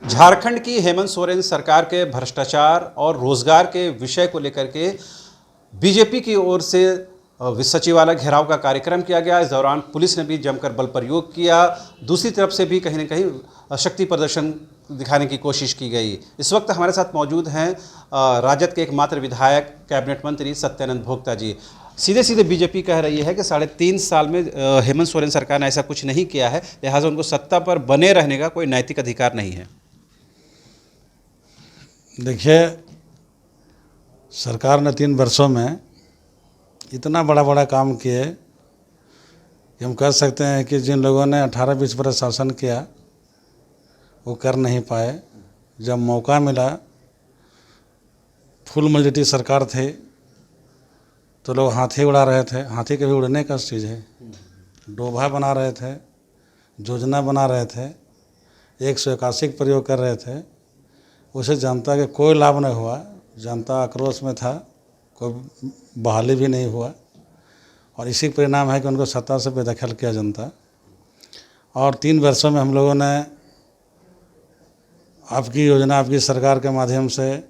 झारखंड की हेमंत सोरेन सरकार के भ्रष्टाचार और रोजगार के विषय को लेकर के बीजेपी की ओर से सचिवालय घेराव का कार्यक्रम किया गया। इस दौरान पुलिस ने भी जमकर बल प्रयोग किया। दूसरी तरफ से भी कहीं न कहीं शक्ति प्रदर्शन दिखाने की कोशिश की गई। इस वक्त हमारे साथ मौजूद हैं राजद के एकमात्र विधायक कैबिनेट मंत्री सत्यानंद भोक्ता जी। सीधे सीधे बीजेपी कह रही है कि 3.5 साल में हेमंत सोरेन सरकार ने ऐसा कुछ नहीं किया है, लिहाजा उनको सत्ता पर बने रहने का कोई नैतिक अधिकार नहीं है। देखिए, सरकार ने 3 वर्षों में इतना बड़ा काम किए कि हम कह सकते हैं कि जिन लोगों ने 18-20 वर्ष शासन किया वो कर नहीं पाए। जब मौका मिला, फुल मेजॉरिटी सरकार थी, तो लोग हाथी उड़ा रहे थे। हाथी कभी उड़ने का चीज़ है। डोभा बना रहे थे, योजना बना रहे थे, 181 का प्रयोग कर रहे थे। उसे जनता के कोई लाभ नहीं हुआ। जनता आक्रोश में था, कोई बहाली भी नहीं हुआ, और इसी परिणाम है कि उनको सत्ता से बेदखल किया जनता। और 3 वर्षों में हम लोगों ने आपकी योजना, आपकी सरकार के माध्यम से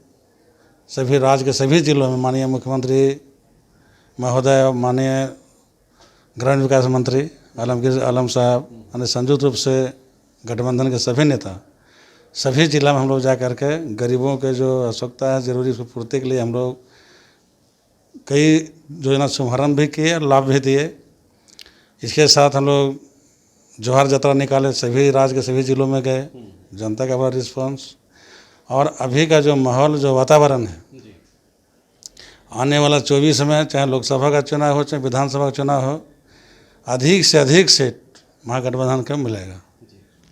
सभी राज्य के सभी जिलों में माननीय मुख्यमंत्री महोदय, माननीय ग्रामीण विकास मंत्री आलमगीर आलम साहब, संयुक्त रूप से गठबंधन के सभी नेता, सभी जिला में हम लोग जा कर के गरीबों के जो आवश्यकता है जरूरी उसको पूर्ति के लिए हम लोग कई योजना शुभारंभ भी किए और लाभ भी दिए। इसके साथ हम लोग जोहार यात्रा निकाले, सभी राज्य के सभी जिलों में गए, जनता का बड़ा रिस्पॉन्स। और अभी का जो माहौल, जो वातावरण है, आने वाला 24 में चाहे लोकसभा का चुनाव हो चाहे विधानसभा का चुनाव हो, अधिक से अधिक सीट महागठबंधन को मिलेगा।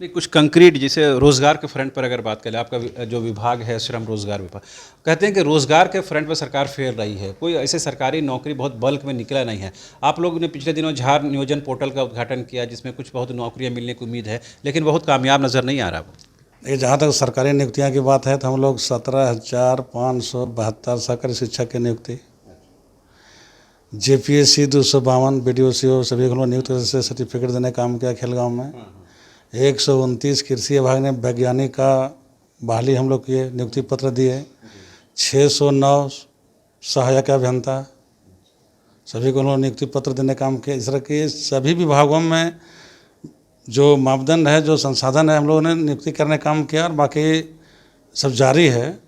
नहीं, कुछ कंक्रीट, जैसे रोजगार के फ्रंट पर अगर बात करें, आपका जो विभाग है श्रम रोजगार विभाग, कहते हैं कि रोजगार के फ्रंट पर सरकार फेल रही है। कोई ऐसे सरकारी नौकरी बहुत बल्क में निकला नहीं है। आप लोगों ने पिछले दिनों झार नियोजन पोर्टल का उद्घाटन किया, जिसमें कुछ बहुत नौकरियां मिलने की उम्मीद है, लेकिन बहुत कामयाब नज़र नहीं आ रहा। ये जहाँ तक सरकारी नियुक्तियाँ की बात है, तो हम लोग 17,572 सरकारी शिक्षक की नियुक्ति, JPSC 252, BDO सभी को नियुक्त से सर्टिफिकेट देने का काम किया खेलगांव में। 129 कृषि विभाग ने वैज्ञानिक का बहाली हम लोग किए, नियुक्ति पत्र दिए। 609 सहायक अभियंता, सभी को हम लोग नियुक्ति पत्र देने का काम किया। इस तरह के सभी विभागों में जो मापदंड है, जो संसाधन है, हम लोगों ने नियुक्ति करने का काम किया, और बाकी सब जारी है।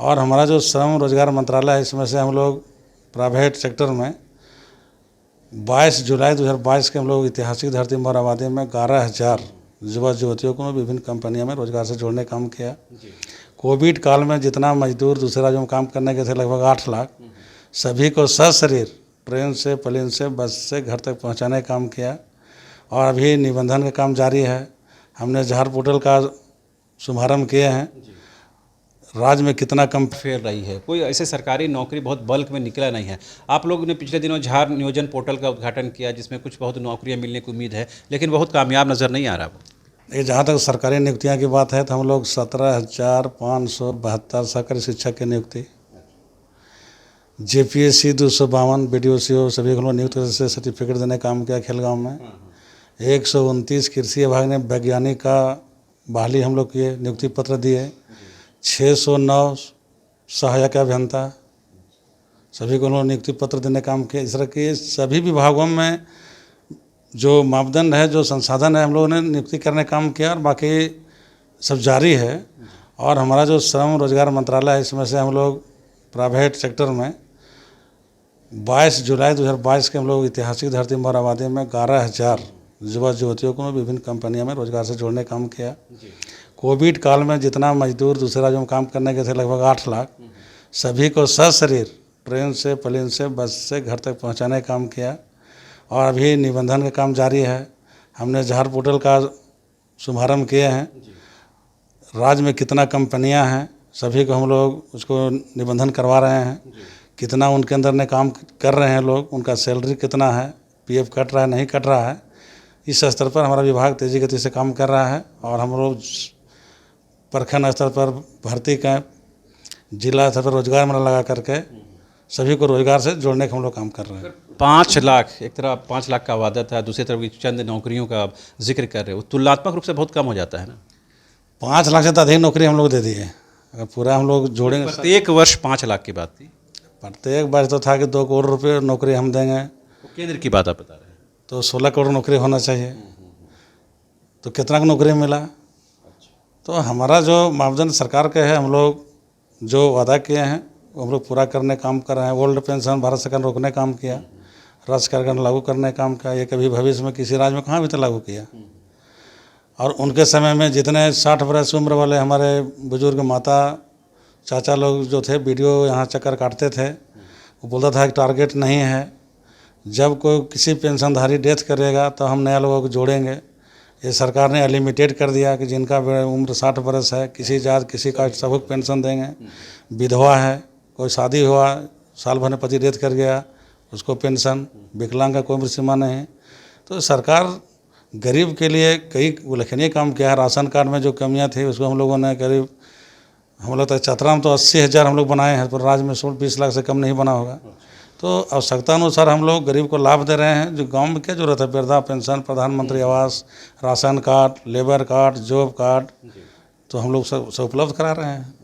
और हमारा जो श्रम रोजगार मंत्रालय है, इसमें से हम लोग प्राइवेट सेक्टर में 22 जुलाई 2022 के हम लोग ऐतिहासिक धरती मौर आबादी में 11,000 युवा युवतियों को विभिन्न कंपनियों में रोजगार से जोड़ने का काम किया। कोविड काल में जितना मजदूर दूसरे राज्यों में काम करने के थे, लगभग 8 लाख, सभी को सशरीर ट्रेन से, प्लेन से, बस से घर तक पहुंचाने का काम किया। और अभी निबंधन का काम जारी है। हमने झार पोर्टल का शुभारंभ किए हैं। राज्य में कितना कम फेल रही है। कोई ऐसे सरकारी नौकरी बहुत बल्क में निकला नहीं है। आप लोगों ने पिछले दिनों झार नियोजन पोर्टल का उद्घाटन किया, जिसमें कुछ बहुत नौकरियां मिलने की उम्मीद है, लेकिन बहुत कामयाब नज़र नहीं आ रहा। ये जहाँ तक सरकारी नियुक्तियाँ की बात है, तो हम लोग 17,572 सरकारी शिक्षक की नियुक्ति, JPSC 252, BDO सभी को नियुक्त से सर्टिफिकेट देने का काम किया खेलगांव में। 129 कृषि विभाग ने वैज्ञानिक का बहाली हम लोग किए, नियुक्ति पत्र दिए। 609 सहायक अभियंता, सभी को हम लोग नियुक्ति पत्र देने का काम किया। इस तरह के सभी विभागों में जो मापदंड है, जो संसाधन है, हम लोगों ने नियुक्ति करने का काम किया, और बाकी सब जारी है। और हमारा जो श्रम रोजगार मंत्रालय है, इसमें से हम लोग प्राइवेट सेक्टर में 22 जुलाई 2022 के हम लोग ऐतिहासिक धरती मौर आबादी में 11,000 युवा युवतियों को विभिन्न कंपनियों में रोजगार से जोड़ने का काम किया। कोविड काल में जितना मजदूर दूसरे राज्यों में काम करने के थे, लगभग 8 लाख, सभी को सशरीर ट्रेन से, प्लेन से, बस से घर तक पहुंचाने का काम किया। और अभी निबंधन का काम जारी है। हमने झार पोर्टल का शुभारंभ किए हैं। राज्य में कितना कंपनियां हैं, सभी को हम लोग उसको निबंधन करवा रहे हैं। कितना उनके अंदर ने काम कर रहे हैं लोग, उनका सैलरी कितना है, PF कट रहा है नहीं कट रहा है, इस स्तर पर हमारा विभाग तेज़ी गति से काम कर रहा है। और हम लोग प्रखंड स्तर पर भर्ती का, जिला स्तर पर रोजगार मेला लगा करके सभी को रोजगार से जोड़ने का हम लोग काम कर रहे हैं। 5 लाख, एक तरफ 5 लाख का वादा था, दूसरी तरफ चंद नौकरियों का आप जिक्र कर रहे हो, तुलनात्मक रूप से बहुत कम हो जाता है ना। 5 लाख से तो अधिक नौकरी हम लोग दे दिए। अगर पूरा हम लोग जोड़ेंगे, प्रत्येक वर्ष 5 लाख की बात थी। प्रत्येक वर्ष तो था कि 2 करोड़ रुपये नौकरी हम देंगे, केंद्र की बात आप बता रहे हैं। तो 16 करोड़ नौकरी होना चाहिए। तो कितना का नौकरी मिला? तो हमारा जो मापदंड सरकार के है, हम लोग जो वादा किए हैं वो हम लोग पूरा करने काम कर रहे हैं। ओल्ड पेंशन भारत सरकार ने रोकने काम किया, राज्य सरकार ने लागू करने काम किया। ये कभी भविष्य में किसी राज्य में कहाँ भी तो लागू किया। और उनके समय में जितने 60 वर्ष उम्र वाले हमारे बुजुर्ग माता चाचा लोग जो थे, वीडियो यहाँ चक्कर काटते थे, वो बोलता था कि टारगेट नहीं है, जब कोई किसी पेंशनधारी डेथ करेगा तो हम नया लोगों को जोड़ेंगे। ये सरकार ने लिमिटेड कर दिया कि जिनका उम्र 60 वर्ष है, किसी जात किसी का सबको पेंशन देंगे। विधवा है, कोई शादी हुआ, साल भर में पति डेथ कर गया, उसको पेंशन। विकलांग का कोई उम्र सीमा नहीं। तो सरकार गरीब के लिए कई उल्लेखनीय काम किया है। राशन कार्ड में जो कमियां थी उसको हम लोगों ने करीब, हम लोग तो चतरा में तो 80,000 हम लोग बनाए हैं, पर राज्य में 20 लाख से कम नहीं बना होगा। तो आवश्यकता अनुसार हम लोग गरीब को लाभ दे रहे हैं। जो गांव में क्या जरूरत है, वृद्धा पेंशन, प्रधानमंत्री आवास, ration card, labour card, job card, तो हम लोग सब उपलब्ध करा रहे हैं।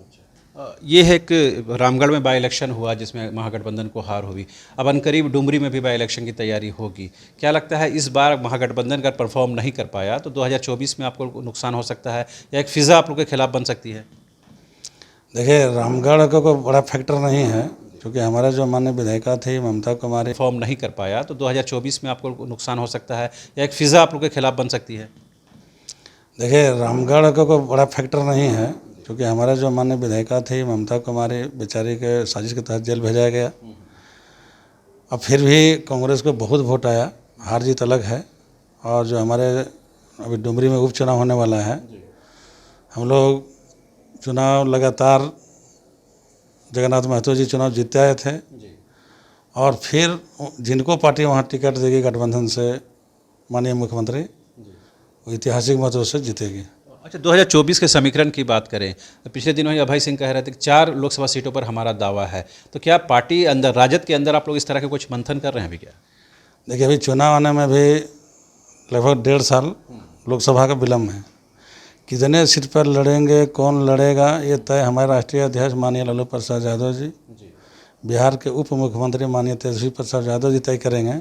ये है कि रामगढ़ में बाई इलेक्शन हुआ जिसमें महागठबंधन को हार हुई। अब अनकरीब डुमरी में भी बाई इलेक्शन की तैयारी होगी। क्या लगता है इस बार महागठबंधन अगर परफॉर्म नहीं कर पाया तो 2024 में आपको नुकसान हो सकता है या एक फिज़ा आप लोग के खिलाफ बन सकती है? देखिए, रामगढ़ का कोई बड़ा फैक्टर नहीं है, क्योंकि हमारे जो माननीय विधायिका थी ममता कुमारी, परफॉर्म नहीं कर पाया तो 2024 में आपको नुकसान हो सकता है या एक फिज़ा आप लोग के खिलाफ बन सकती है? देखिए, रामगढ़ का कोई बड़ा फैक्टर नहीं है, क्योंकि हमारे जो माननीय विधायिका थी ममता कुमारी, बेचारी के साजिश के तहत जेल भेजा गया। अब फिर भी कांग्रेस को बहुत वोट आया, हार जीत अलग है। और जो हमारे अभी डुमरी में उपचुनाव होने वाला है, हम लोग चुनाव लगातार जगन्नाथ महतो जी चुनाव जीते आए थे, और फिर जिनको पार्टी वहाँ टिकट देगी गठबंधन से, माननीय मुख्यमंत्री, वो ऐतिहासिक मतों से जीतेगी। अच्छा, 2024 के समीकरण की बात करें, पिछले दिनों ही अभय सिंह कह रहे थे कि 4 लोकसभा सीटों पर हमारा दावा है, तो क्या पार्टी अंदर, राजद के अंदर आप लोग इस तरह के कुछ मंथन कर रहे हैं अभी क्या? देखिए, अभी चुनाव आने में भी लगभग 1.5 साल लोकसभा का विलम्ब है। कितने सीट पर लड़ेंगे, कौन लड़ेगा, ये तय हमारे राष्ट्रीय अध्यक्ष माननीय लालू प्रसाद यादव जी, बिहार के उप मुख्यमंत्री माननीय तेजस्वी प्रसाद यादव जी तय करेंगे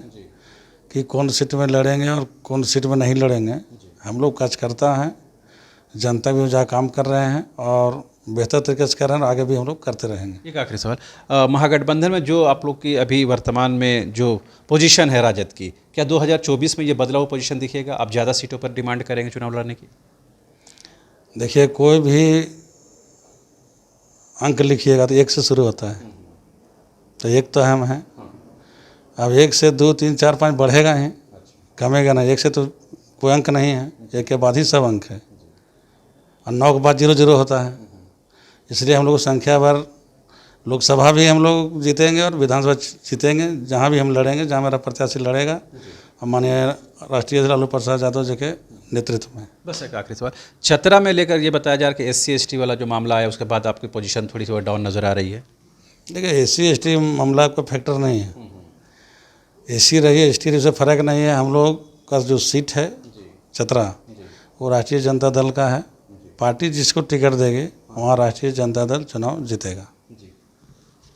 कि कौन सीट में लड़ेंगे और कौन सीट में नहीं लड़ेंगे। हम लोग कार्यकर्ता हैं, जनता भी जहाँ काम कर रहे हैं और बेहतर तरीके से कर रहे हैं, आगे भी हम लोग करते रहेंगे। एक आखिरी सवाल, महागठबंधन में जो आप लोग की अभी वर्तमान में जो पोजीशन है राजद की, क्या 2024 में ये बदला हुआ पोजीशन दिखेगा? आप ज़्यादा सीटों पर डिमांड करेंगे चुनाव लड़ने की? देखिए, कोई भी अंक लिखिएगा तो 1 से शुरू होता है, तो 1 तो हम हैं। अब 1 से 2, 3, 4, 5 बढ़ेगा ही, कमेगा नहीं। 1 से तो कोई अंक नहीं है, 1 के बाद ही सब अंक है, और 9 के बाद 0 होता है। इसलिए हम लोग संख्या भर लोकसभा भी हम लोग जीतेंगे और विधानसभा जीतेंगे, जहाँ भी हम लड़ेंगे, जहाँ मेरा प्रत्याशी लड़ेगा, और माननीय राष्ट्रीय लालू प्रसाद यादव जी के नेतृत्व में। बस एक आखिरी सवाल, चतरा में लेकर ये बताया जा रहा है कि SC/ST वाला जो मामला आया उसके बाद आपकी पोजीशन थोड़ी सी डाउन नज़र आ रही है। देखिए, SC/ST मामला कोई फैक्टर नहीं है। SC रही, ST रही, से फर्क नहीं है। हम लोग का जो सीट है चतरा, वो राष्ट्रीय जनता दल का है। पार्टी जिसको टिकट देगी वहाँ राष्ट्रीय जनता दल चुनाव जीतेगा।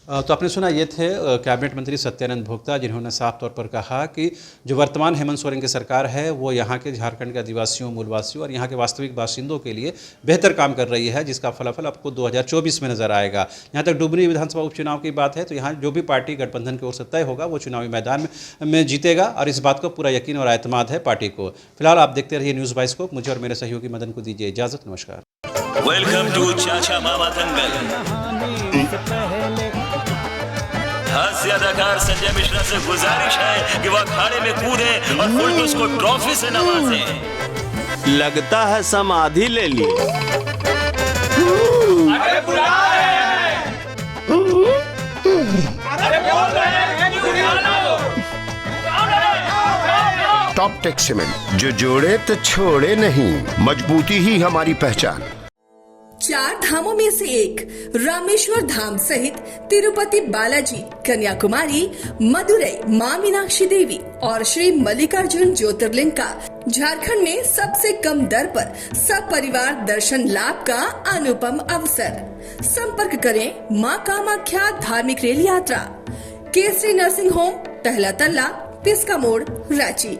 तो आपने सुना, ये थे कैबिनेट मंत्री सत्यानंद भोक्ता, जिन्होंने साफ तौर पर कहा कि जो वर्तमान हेमंत सोरेन की सरकार है वो यहाँ के झारखंड के आदिवासियों, मूलवासियों और यहाँ के वास्तविक बाशिंदों के लिए बेहतर काम कर रही है, जिसका फलाफल आपको 2024 में नजर आएगा। यहाँ तक डुमरी विधानसभा उपचुनाव की बात है तो यहाँ जो भी पार्टी गठबंधन की ओर से तय होगा वो चुनावी मैदान में जीतेगा, और इस बात को पूरा यकीन और एतमाद है पार्टी को। फिलहाल आप देखते रहिए न्यूज़ बाइस्कोप। मुझे और मेरे सहयोगी मदन को दीजिए इजाज़त। नमस्कार। वेलकम टू चाचा मामा दंगल। हास्य अदाकार संजय मिश्रा से गुजारिश है कि वह अखाड़े में कूदे और फुलटूस को ट्रॉफी से नवाजे। लगता है समाधि ले ली। अरे बुला रहे हैं। अरे बोल रहे हैं कि बुला लो। टॉप टेक सीमेंट, जो जोड़े तो छोड़े नहीं, मजबूती ही हमारी पहचान। 4 धामों में से एक रामेश्वर धाम सहित तिरुपति बालाजी, कन्याकुमारी, मदुरई मां मीनाक्षी देवी और श्री मल्लिकार्जुन ज्योतिर्लिंग का झारखंड में सबसे कम दर पर सपरिवार दर्शन लाभ का अनुपम अवसर। संपर्क करें मां कामाख्या धार्मिक रेल यात्रा, केसरी नर्सिंग होम, पहला तल्ला, पिस्का मोड़, रांची।